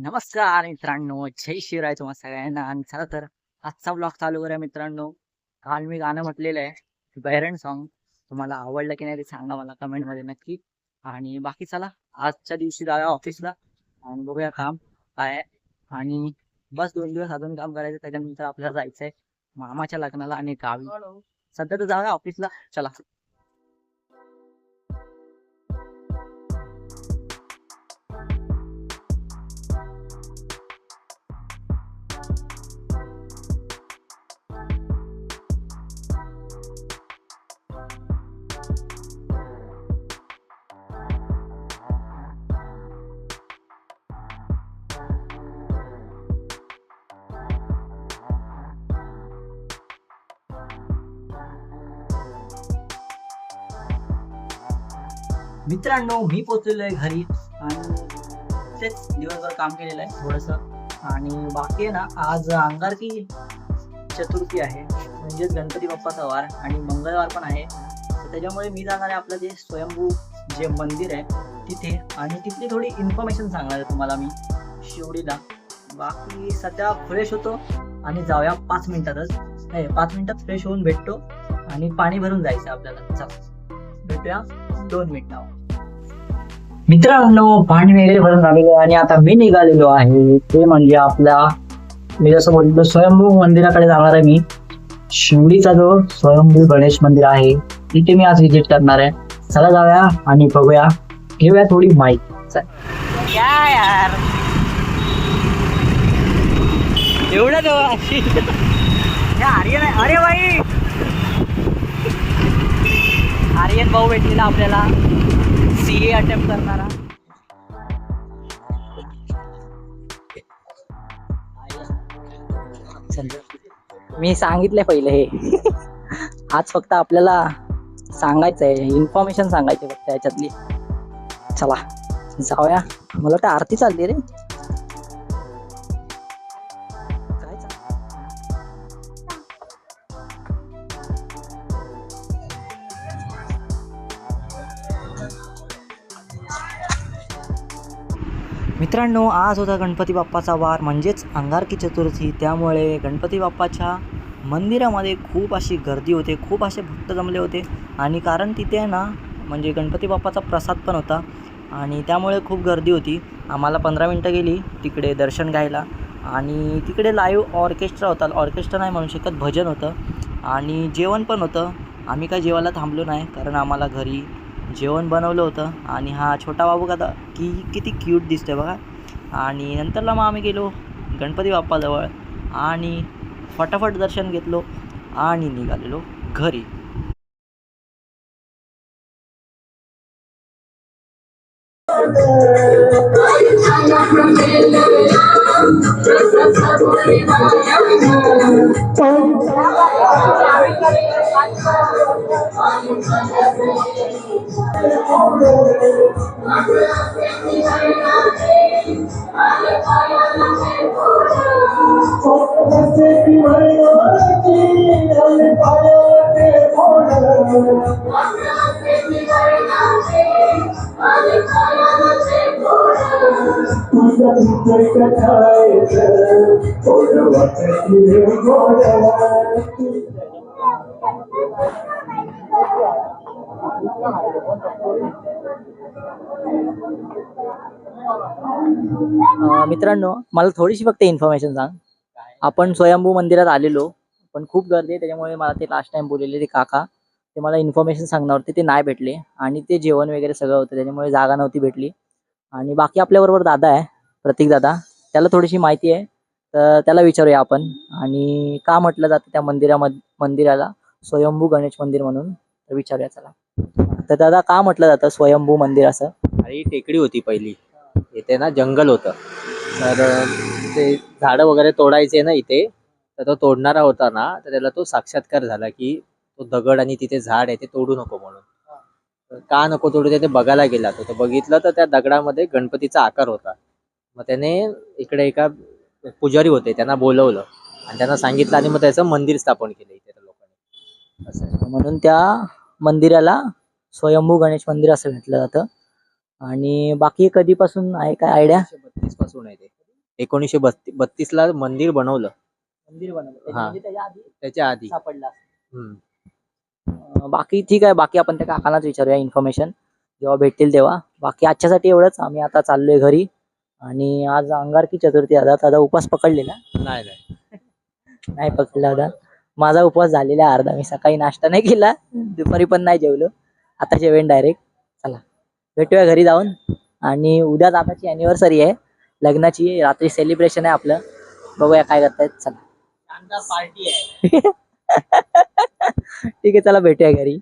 नमस्कार मित्रांनो, जय शिवराय तुम्हा सगळ्यांना. आणि चला तर आजचा ब्लॉग चालू करूया मित्रांनो. काल मी गाणं म्हटलेलं आहे बहिरण सॉन्ग. तुम्हाला आवडलं की नाही ते सांगा मला कमेंटमध्ये नक्की. आणि बाकी चला आजच्या दिवशी जाऊया ऑफिसला आणि बघूया काम काय आहे. आणि बस 2 दिवस अजून काम करायचं, त्याच्यानंतर आपल्याला जायचंय मामाच्या लग्नाला आणि गावी. सध्या तर जाऊया ऑफिसला. चला. मित्रांनो मी पोचलेलो आहे घरी आणि तेच दिवसभर काम केलेलं आहे थोडंसं. आणि बाकी आहे ना, आज अंगारकी चतुर्थी आहे, म्हणजेच गणपती बाप्पाचा वार आणि मंगळवार पण आहे. तर त्याच्यामुळे मी जाणार आहे आपलं जे स्वयंभू जे मंदिर आहे तिथे, आणि तिथली थोडी इन्फॉर्मेशन सांगणार आहे तुम्हाला मी शिवडीला. बाकी सध्या फ्रेश होतो आणि जाऊया 5 मिनिटातच. नाही, 5 मिनिटात फ्रेश होऊन भेटतो आणि पाणी भरून जायचं आपल्याला. चल भेटूया 2 मिनिटावर. मित्रांनो पाणी वगैरे भरून झालेलं आहे आणि आता मी निघालेलो आहे ते म्हणजे आपल्या, मी जसं बोलतो, स्वयंभू मंदिराकडे जाणार आहे मी. शिवडीचा जो स्वयंभू गणेश मंदिर आहे तिथे मी आज विजिट करणार आहे. चला जाऊया आणि बघूया, घेऊया थोडी माहिती. काय यार एवढं जवळ आर्यन आहे. अरे बाई, आर्यन भाऊ भेटलेला आपल्याला, सीए अटेम्प्ट करणारा. मी सांगितले पहिले हे आज फक्त आपल्याला सांगायचं आहे, इन्फॉर्मेशन सांगायची फक्त याच्यातली. चला जाऊया. मला वाटतं आरती चालली रे. मित्रांनो आज होता गणपती बाप्पाचा वार, म्हणजेच अंगारकी चतुर्थी. त्यामुळे गणपती बाप्पाच्या मंदिरामध्ये खूप अशी गर्दी होते, खूप असे भक्त जमले होते. आणि कारण तिथे आहे ना, म्हणजे गणपती बाप्पाचा प्रसाद पण होता आणि त्यामुळे खूप गर्दी होती. आम्हाला 15 मिनटं गेली तिकडे दर्शन घ्यायला. आणि तिकडे लाईव्ह ऑर्केस्ट्रा होता, ऑर्केस्ट्रा नाही म्हणू शकत, भजन होतं आणि जेवण पण होतं. आम्ही काय जेवायला थांबलो नाही, कारण आम्हाला घरी जेवण बनवलं होतं. आणि हा छोटा बाबू किती क्यूट दिसतोय बघा. आणि नंतरला मग आम्ही गेलो गणपती बाप्पाजवळ आणि फटाफट दर्शन घेतलो आणि निघालेलो घरी. मित्रांनो मला थोडीशी फक्त इन्फॉर्मेशन सांग. आपण स्वयंभू मंदिरात आलेलो, पण खूप गर्दी आहे, त्याच्यामुळे मला ते लास्ट टाइम बोललेले ते काका, ते मला इन्फॉर्मेशन सांगणार होते, ते नाही भेटले. आणि ते जेवण वगैरे सगळं होतं, त्याच्यामुळे जागा नव्हती भेटली. आणि बाकी आपल्याबरोबर दादा आहे, प्रतीक दादा, त्याला थोडीशी माहिती आहे, तर त्याला विचारूया आपण. आणि का म्हटलं जातं त्या मंदिराला स्वयंभू गणेश मंदिर म्हणून, तर विचारूया चला. तर दादा का म्हटलं जातं स्वयंभू मंदिर असं? आणि टेकडी होती पहिली, इथे ना जंगल होतं. तर ते झाडं वगैरे तोडायचे ना इथे, तर तो तोडणारा होता ना, तर त्याला तो साक्षात्कार झाला की तो दगड आणि तिथे झाड आहे ते तोडू नको म्हणून. तर का नको तोडू ते बघायला गेला. तो बघितलं तर त्या दगडामध्ये गणपतीचा आकार होता. मग त्याने इकडे एका पुजारी होते त्यांना बोलवलं आणि त्यांना सांगितलं आणि मग त्याचं मंदिर स्थापन केलं इथे त्या लोकांनी. असं म्हणून त्या मंदिराला स्वयंभू गणेश मंदिर असं म्हटलं जातं. आणि बाकी कधीपासून आहे काय आयडिया? 1932 पासून आहे ते. 1932ला मंदिर बनवलं. मंदिर बनवलं हा. म्हणजे त्याच्या आधी त्याच्या आधी. सापडला. हम्म. बाकी ठीक आहे. बाकी आपण त्या काकांनाच विचारूया इन्फॉर्मेशन जेव्हा भेटतील तेव्हा. बाकी आजच्यासाठी एवढंच. आम्ही आता चाललोय घरी आणि आज अंगारकी चतुर्थी दादा उपवास पकडलेला नाही नाही. नाही पकडला दादा. माझा उपवास झालेला आहे अर्धा. मी सकाळी नाश्ता नाही केला, दुपारी पण नाही जेवलो, आता जेवेन डायरेक्ट. चला भेटूया घरी जाऊन. आणि उद्या दादाची अॅनिव्हर्सरी आहे लग्नाची, रात्री सेलिब्रेशन आहे आपलं. बघूया काय करतायत. चला पार्टी आहे. ठीक आहे, चला भेटूया घरी.